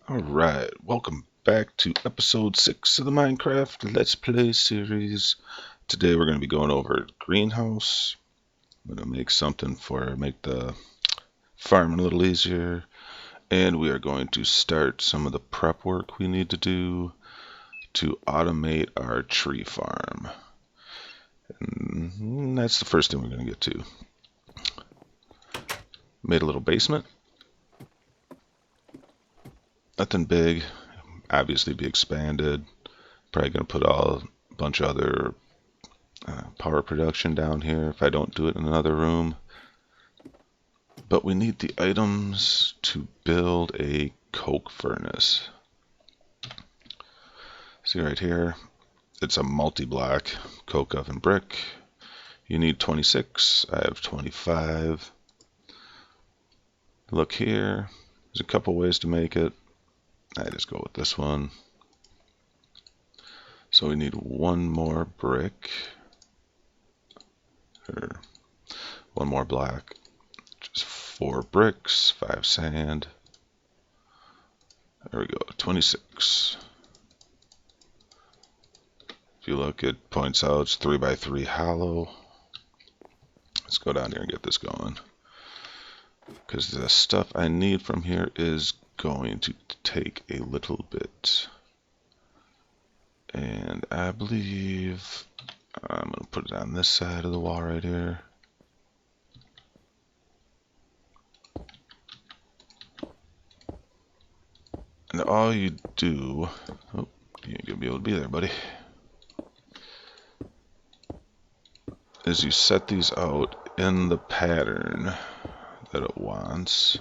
Alright, welcome back to episode 6 of the Minecraft Let's Play series. Today we're going to be going over greenhouse. I'm going to make something make the farming a little easier. And we are going to start some of the prep work we need to do to automate our tree farm. And that's the first thing we're going to get to. Made a little basement. Nothing big. Obviously be expanded. Probably going to put a bunch of other power production down here if I don't do it in another room. But we need the items to build a coke furnace. See right here, it's a multi-block coke oven brick. You need 26, I have 25. Look here, there's a couple ways to make it. I just go with this one. So we need one more brick, or one more block. Just 4 bricks, 5 sand. There we go, 26. If you look, it points out it's 3x3 hollow. Let's go down here and get this going, because the stuff I need from here is going to take a little bit. And I believe I'm going to put it on this side of the wall right here. And all you do, oh, you ain't gonna be able to be there, buddy, is you set these out in the pattern that it wants.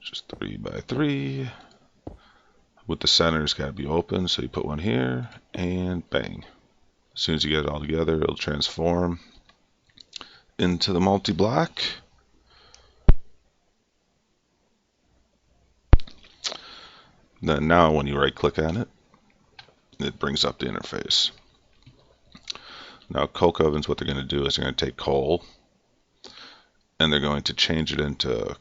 Just 3x3. With the center's got to be open, so you put one here, and bang. As soon as you get it all together, it'll transform into the multi-block. Then now when you right click on it, it brings up the interface. Now coke ovens, what they're going to do is they're going to take coal and they're going to change it into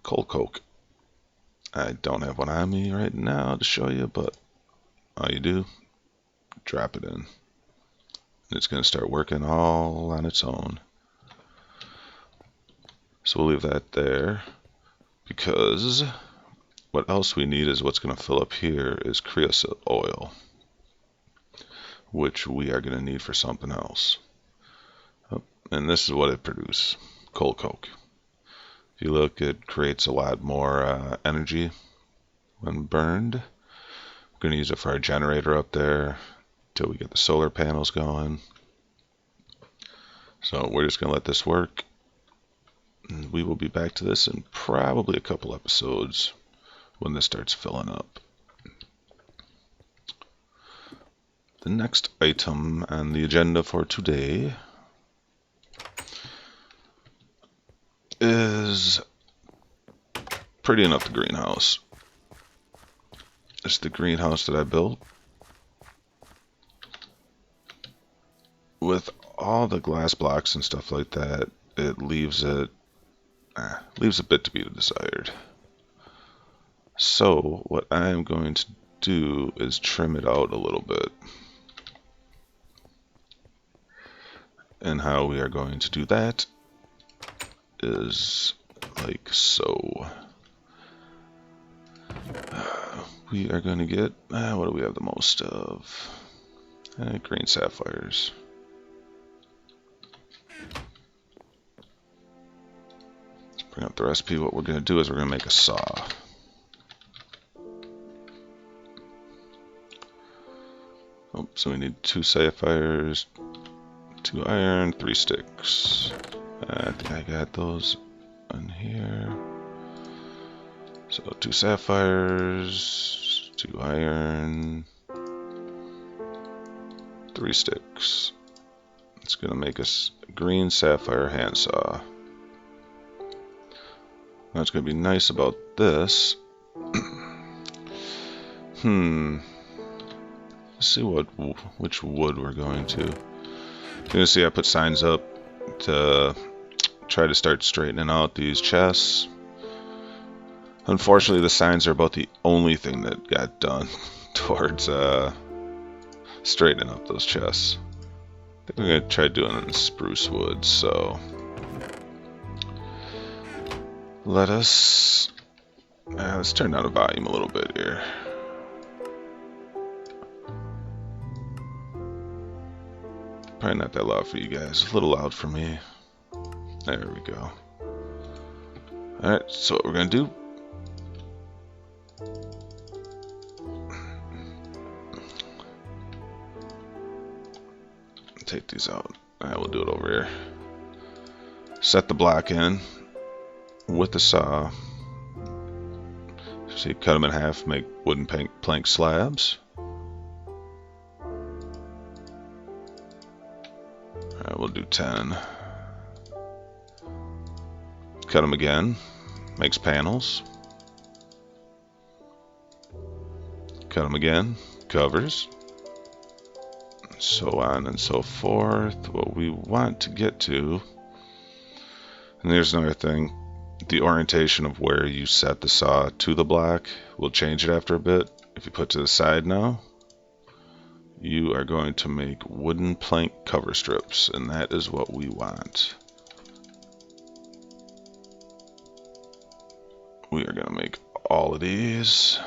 coal coke. I don't have one on me right now to show you, but all you do, drop it in. And it's going to start working all on its own. So we'll leave that there, because what else we need is what's going to fill up here is creosote oil, which we are going to need for something else. And this is what it produces, coal coke. If you look, it creates a lot more energy when burned. We're going to use it for our generator up there until we get the solar panels going. So we're just going to let this work. And we will be back to this in probably a couple episodes when this starts filling up. The next item on the agenda for today is pretty enough the greenhouse. It's the greenhouse that I built. With all the glass blocks and stuff like that, it leaves a bit to be desired. So what I'm going to do is trim it out a little bit. And how we are going to do that is like so. We are going to get, what do we have the most of? Green sapphires. Let's bring up the recipe. What we're going to do is we're going to make a saw. Oh, so we need 2 sapphires, 2 iron, 3 sticks. I think I got those in here. So 2 sapphires, 2 iron, 3 sticks. It's going to make us a green sapphire handsaw. Now what's going to be nice about this, let's see which wood we're going to. You're going to see I put signs up to try to start straightening out these chests. Unfortunately, the signs are about the only thing that got done towards straightening up those chests. I think we're going to try doing it in spruce wood, so let's turn down the volume a little bit here. Probably not that loud for you guys, a little loud for me. There we go. Alright, so what we're going to do, take these out. Alright, we'll do it over here. Set the block in with the saw. So you cut them in half, make wooden plank slabs. Alright, we'll do 10. Cut them again, makes panels. Cut them again, covers. So on and so forth. What we want to get to, and there's another thing, the orientation of where you set the saw to the block will change it after a bit. If you put to the side now, you are going to make wooden plank cover strips, and that is what we want. We are going to make all of these.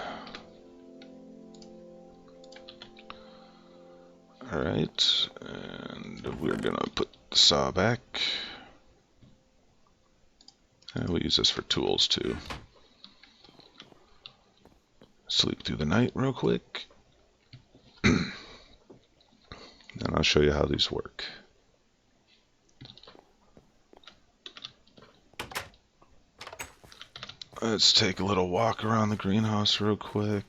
Alright, and we're going to put the saw back. And we'll use this for tools too. Sleep through the night real quick. And I'll show you how these work. Let's take a little walk around the greenhouse real quick.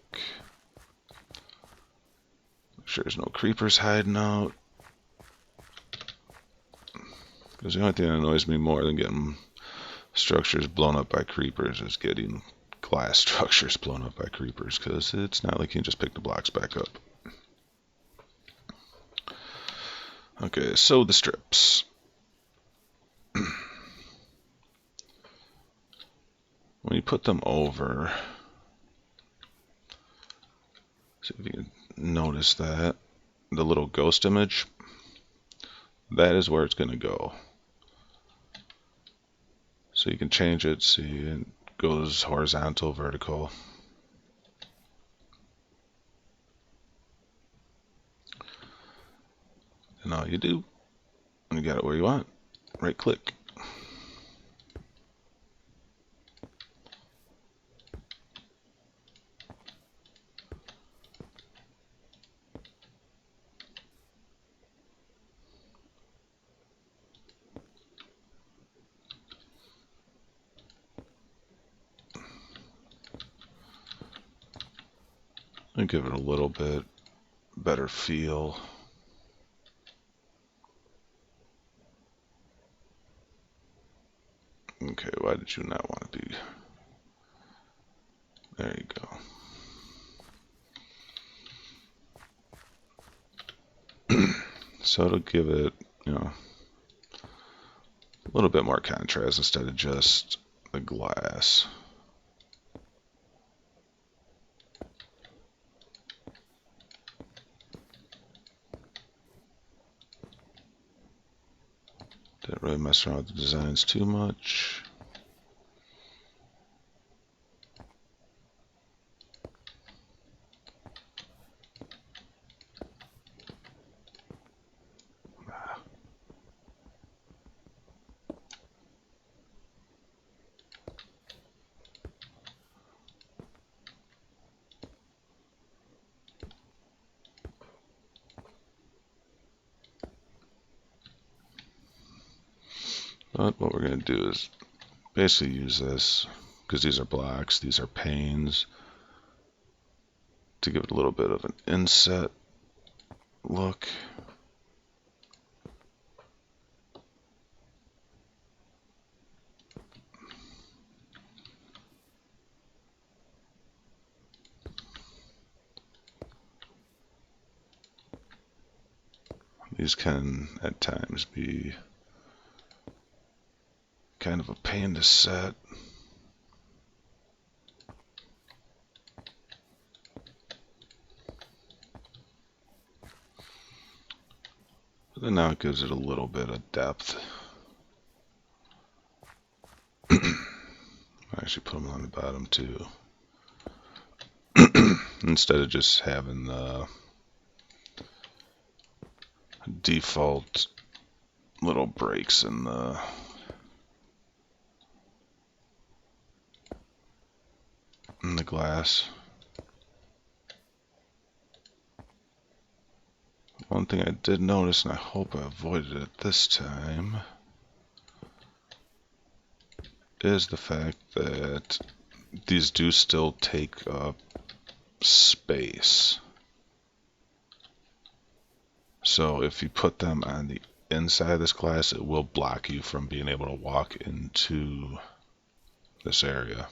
Make sure there's no creepers hiding out. Because the only thing that annoys me more than getting structures blown up by creepers is getting glass structures blown up by creepers, because it's not like you can just pick the blocks back up. Okay, so the strips. When you put them over, see if you can notice that, the little ghost image, that is where it's going to go. So you can change it, see it goes horizontal, vertical. And all you do, when you got it where you want, right click. And give it a little bit better feel. Okay, why did you not want to be? There you go. So it'll give it, you know, a little bit more contrast instead of just the glass. Didn't really mess around with the designs too much. But what we're going to do is basically use this, because these are blocks, these are panes, to give it a little bit of an inset look. These can at times be kind of a pain to set. But then now it gives it a little bit of depth. I actually put them on the bottom too. Instead of just having the default little breaks in the glass. One thing I did notice, and I hope I avoided it this time, is the fact that these do still take up space. So if you put them on the inside of this glass, it will block you from being able to walk into this area.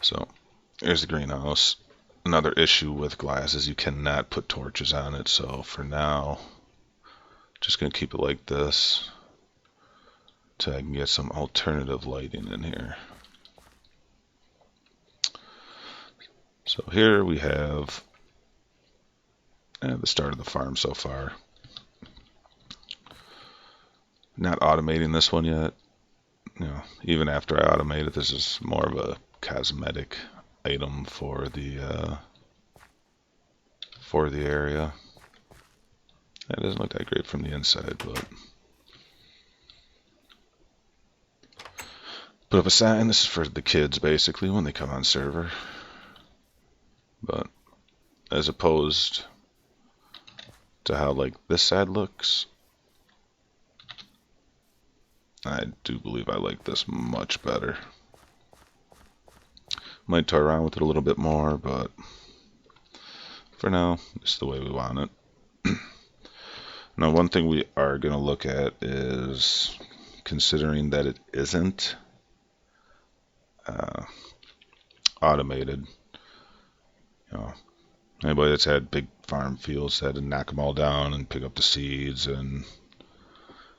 So here's the greenhouse. Another issue with glass is you cannot put torches on it, so for now, just gonna keep it like this till I can get some alternative lighting in here. So here we have the start of the farm so far. Not automating this one yet. You know, even after I automate it, this is more of a cosmetic item for the area. That doesn't look that great from the inside, but put up a sign. This is for the kids basically when they come on server. But as opposed to how like this side looks, I do believe I like this much better. Might toy around with it a little bit more, but for now, it's the way we want it. Now, one thing we are going to look at is, considering that it isn't automated, you know, anybody that's had big farm fields had to knock them all down and pick up the seeds and,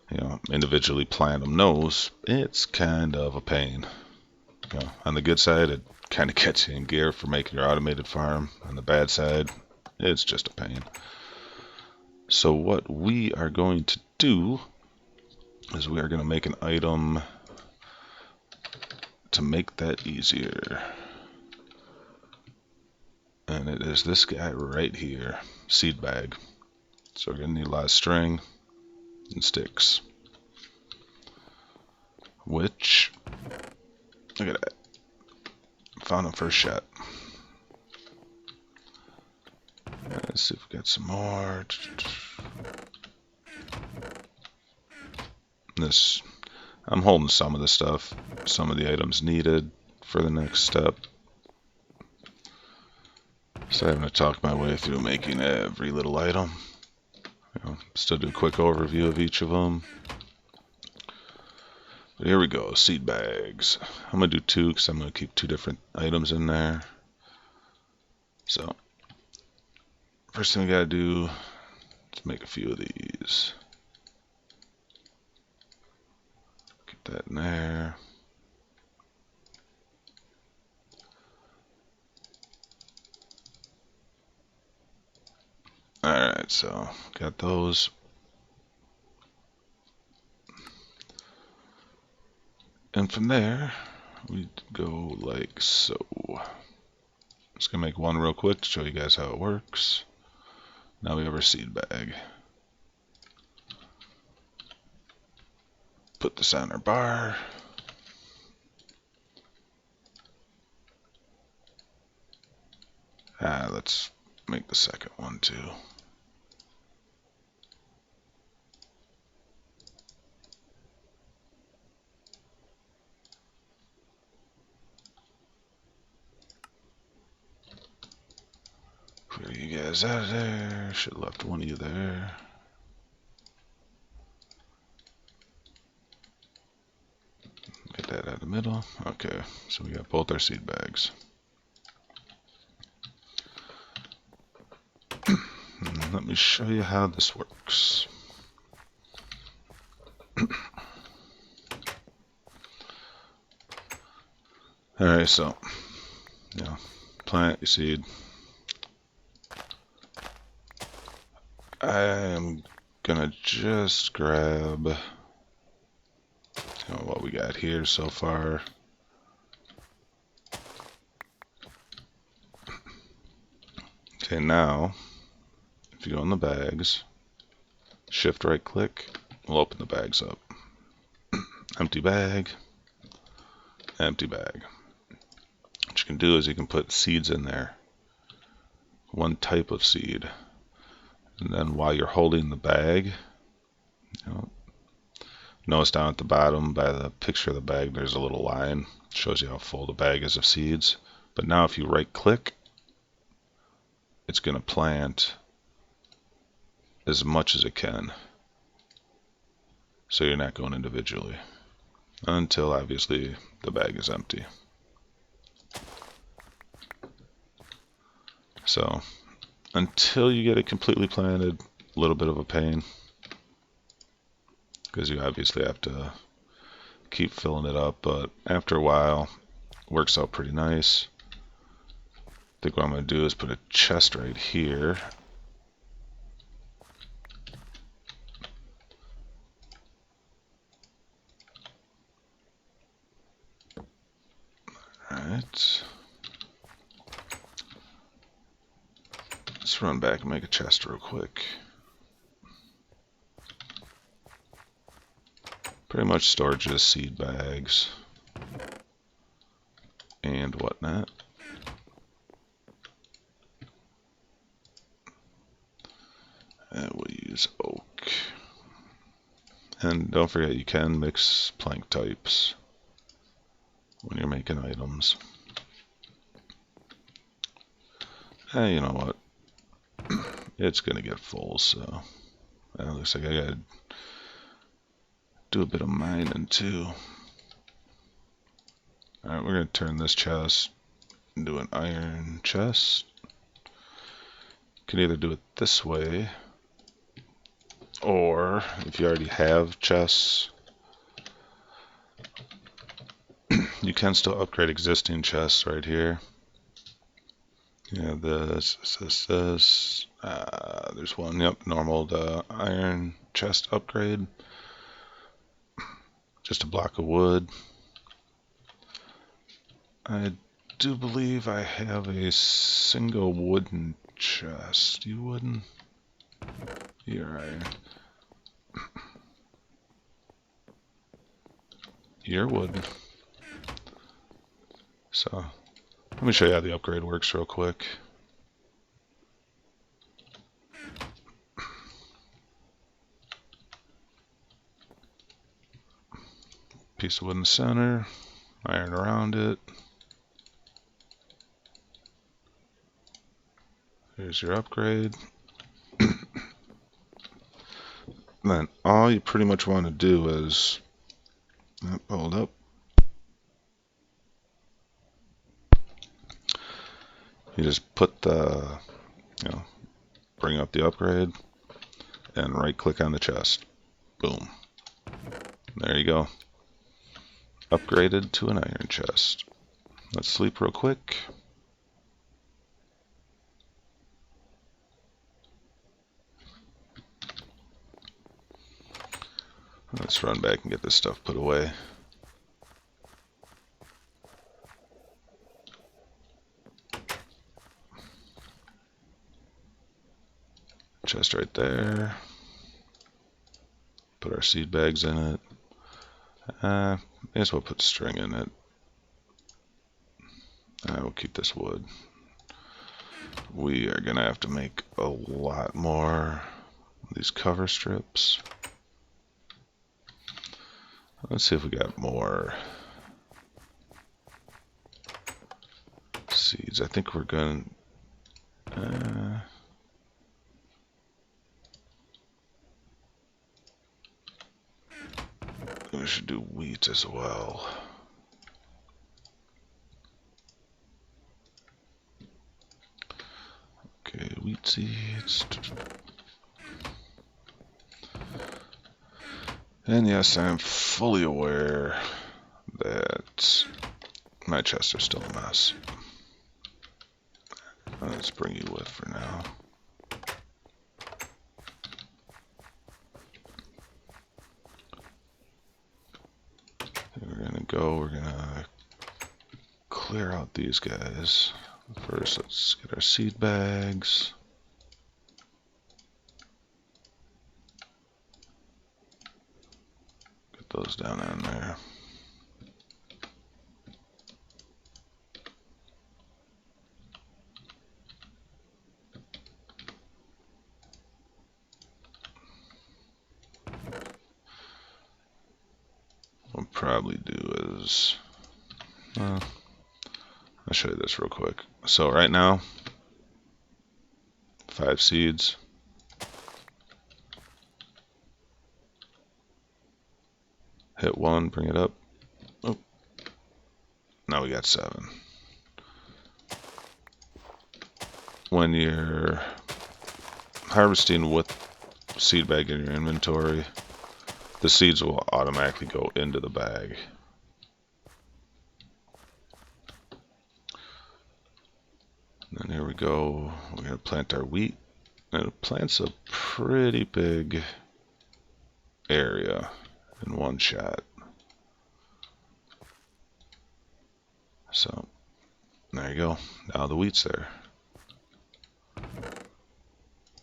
you know, individually plant them knows it's kind of a pain. You know, on the good side, it kind of gets you in gear for making your automated farm. On the bad side, it's just a pain. So what we are going to do is we are going to make an item to make that easier. And it is this guy right here, seed bag. So we're going to need a lot of string and sticks. Which, look at that. Found them first shot. Let's see if we got some more. This, I'm holding some of the stuff, some of the items needed for the next step. So I'm going to talk my way through making every little item. You know, still do a quick overview of each of them. But here we go, seed bags. I'm going to do 2 because I'm going to keep 2 different items in there. So, first thing we got to do is make a few of these. Get that in there. Alright, so got those. And from there, we go like so. Just gonna make one real quick to show you guys how it works. Now we have our seed bag. Put this on our bar. Let's make the second one too. Clear you guys out of there. Should have left one of you there. Get that out of the middle. Okay, so we got both our seed bags. Let me show you how this works. Alright, so, plant your seed. I am gonna just grab what we got here so far. Okay, now, if you go in the bags, shift right click, we'll open the bags up. Empty bag, empty bag. What you can do is you can put seeds in there, one type of seed, and then while you're holding the bag, notice down at the bottom by the picture of the bag there's a little line, shows you how full the bag is of seeds. But now if you right click, it's going to plant as much as it can, so you're not going individually until obviously the bag is empty. So until you get it completely planted, a little bit of a pain, because you obviously have to keep filling it up, but after a while it works out pretty nice. I think what I'm going to do is put a chest right here. Alright. Let's run back and make a chest real quick. Pretty much store just seed bags and whatnot. And we'll use oak. And don't forget, you can mix plank types when you're making items. You know what? It's gonna get full, so it looks like I gotta do a bit of mining too. Alright, we're gonna turn this chest into an iron chest. You can either do it this way, or if you already have chests, you can still upgrade existing chests right here. Yeah, this. There's one, yep, normal iron chest upgrade. Just a block of wood. I do believe I have a single wooden chest. You wooden? You're iron. You're wooden. So, let me show you how the upgrade works real quick. Piece of wood in the center, iron around it. Here's your upgrade. Then all you pretty much want to do is, hold up. You just put the, bring up the upgrade and right click on the chest. Boom. There you go. Upgraded to an iron chest. Let's sleep real quick. Let's run back and get this stuff put away. Chest right there. Put our seed bags in it. I guess we'll put string in it. We'll keep this wood. We are gonna have to make a lot more of these cover strips. Let's see if we got more seeds. I think we're going we should do wheat as well. Okay, wheat seeds. And yes, I'm fully aware that My chests are still a mess. Let's bring you with for now. We're gonna clear out these guys. First, let's get our seed bags. Get those down in there. What we'll probably do is, I'll show you this real quick. So right now, 5 seeds. Hit 1, bring it up. Oh, now we got 7. When you're harvesting with seed bag in your inventory, the seeds will automatically go into the bag. And then here we go. We're going to plant our wheat. And it plants a pretty big area in one shot. So there you go. Now the wheat's there.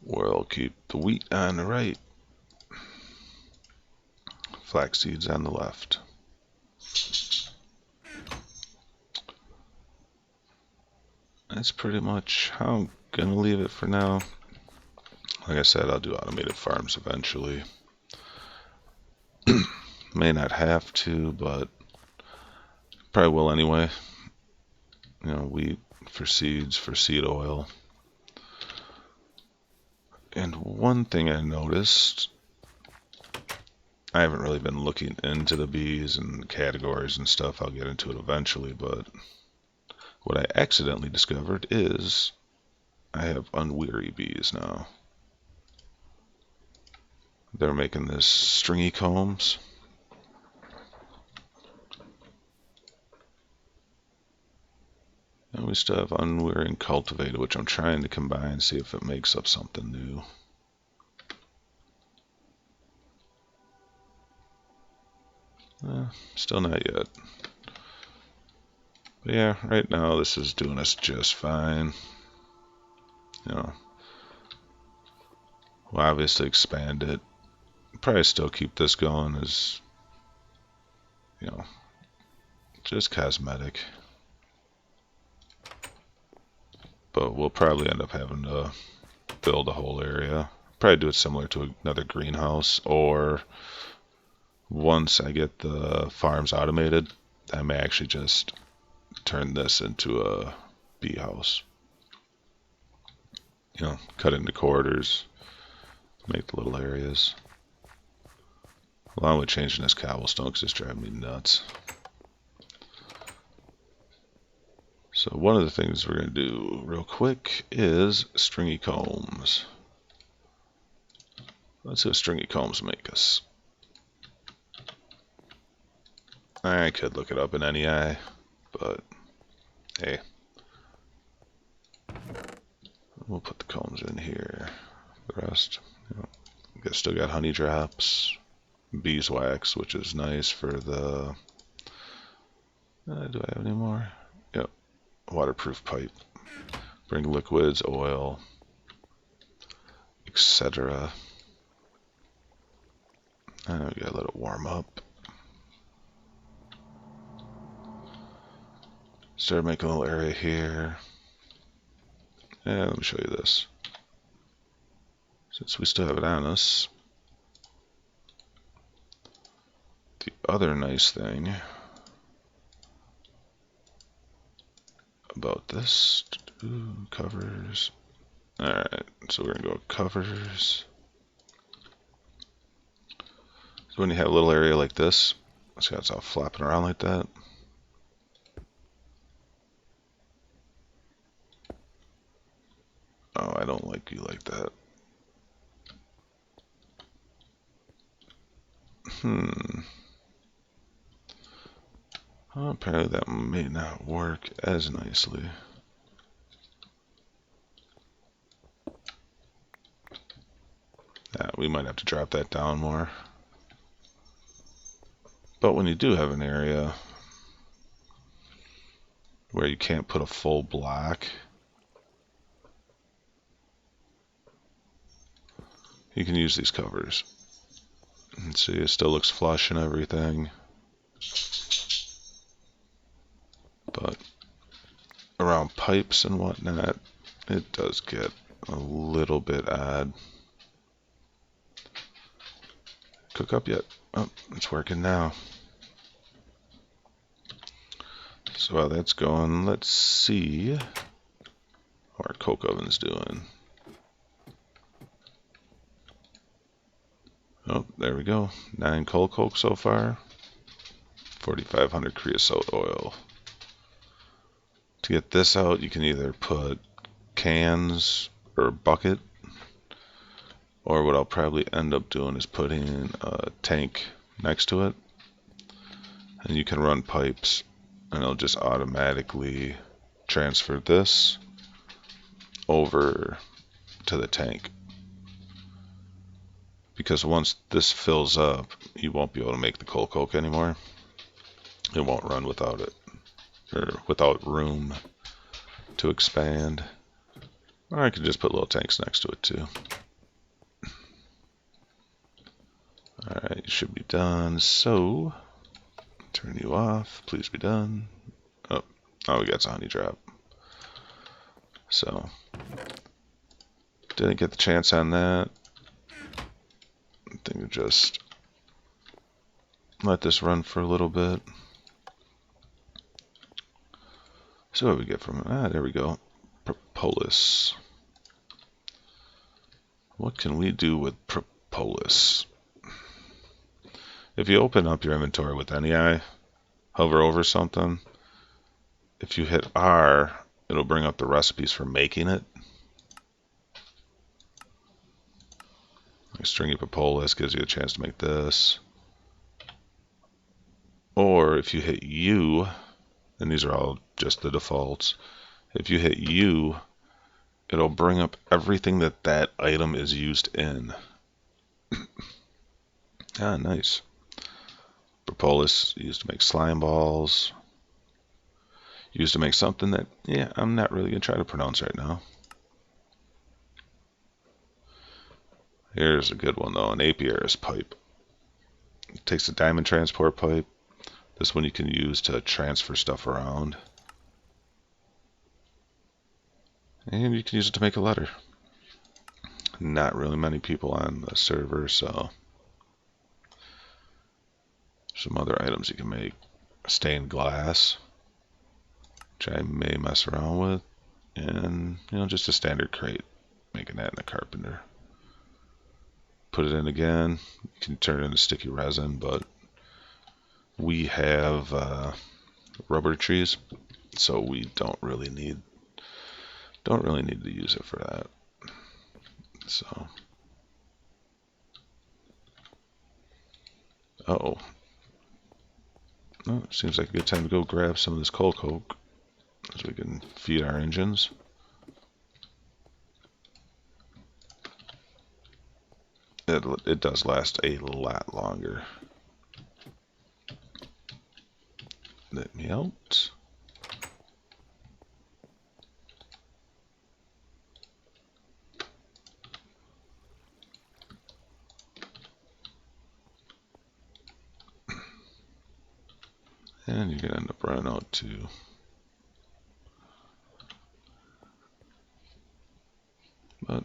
We'll keep the wheat on the right. Flax seeds on the left. That's pretty much how I'm gonna leave it for now. Like I said, I'll do automated farms eventually. May not have to, but probably will anyway. You know, wheat for seeds, for seed oil. And one thing I noticed, I haven't really been looking into the bees and categories and stuff. I'll get into it eventually, but what I accidentally discovered is I have unweary bees now. They're making this stringy combs. And we still have unweary and cultivated, which I'm trying to combine, see if it makes up something new. Still not yet. But yeah, right now this is doing us just fine. You know, we'll obviously expand it. Probably still keep this going as, you know, just cosmetic. But we'll probably end up having to build a whole area. Probably do it similar to another greenhouse, or once I get the farms automated, I may actually just turn this into a bee house. You know, cut into quarters, make the little areas. Along with changing this cobblestone because it's driving me nuts. So one of the things we're going to do real quick is stringy combs. Let's see what stringy combs make us. I could look it up in NEI, but hey. We'll put the combs in here. The rest, you know, still got honey drops, beeswax, which is nice for the. Do I have any more? Yep. Waterproof pipe. Bring liquids, oil, etc. And we gotta let it warm up. Start making a little area here. And let me show you this. Since we still have it on us, the other nice thing about this, covers. Alright, so we're gonna go covers. So when you have a little area like this, see how it's all flopping around like that? Oh, I don't like you like that. Oh, apparently that may not work as nicely. We might have to drop that down more. But when you do have an area where you can't put a full block, you can use these covers. And see, it still looks flush and everything. But around pipes and whatnot, it does get a little bit odd. Cook up yet? Oh, it's working now. So while that's going, let's see how our coke oven's doing. Oh, there we go. 9 coal coke so far. 4,500 creosote oil. To get this out, you can either put cans or a bucket, or what I'll probably end up doing is putting a tank next to it, and you can run pipes, and it'll just automatically transfer this over to the tank. Because once this fills up, you won't be able to make the coal coke anymore. It won't run without it, or without room to expand. Or I could just put little tanks next to it too. Alright, you should be done. So, turn you off. Please be done. Oh, we got a honey drop. So, didn't get the chance on that. I think we'll just let this run for a little bit. So what do we get from it? There we go. Propolis. What can we do with propolis? If you open up your inventory with NEI, hover over something, if you hit R, it'll bring up the recipes for making it. Like stringy propolis gives you a chance to make this. Or if you hit U, and these are all just the defaults, if you hit U, it'll bring up everything that item is used in. Nice. Propolis used to make slime balls. Used to make something that, I'm not really going to try to pronounce right now. Here's a good one, though, an apiarist pipe. It takes a diamond transport pipe. This one you can use to transfer stuff around. And you can use it to make a letter. Not really many people on the server, so some other items you can make. Stained glass, which I may mess around with, and just a standard crate, making that in a carpenter. Put it in again. You can turn it into sticky resin, but we have rubber trees, so we don't really need to use it for that. So, oh, seems like a good time to go grab some of this coal coke, so we can feed our engines. It does last a lot longer. Let me out. And you're going to end up running out too. But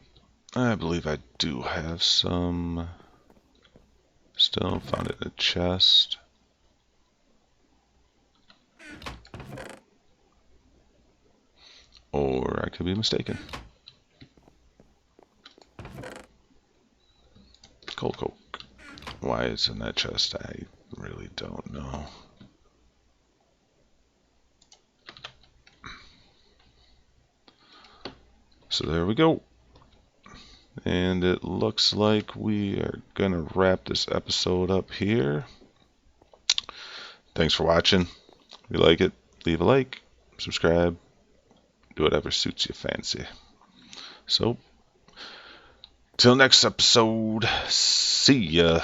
I believe I do have some. Still found it in a chest. Or I could be mistaken. Coal coke. Why it's in that chest, I really don't know. So there we go. And it looks like we are going to wrap this episode up here. Thanks for watching. If you like it, leave a like, subscribe, do whatever suits your fancy. So, till next episode, see ya.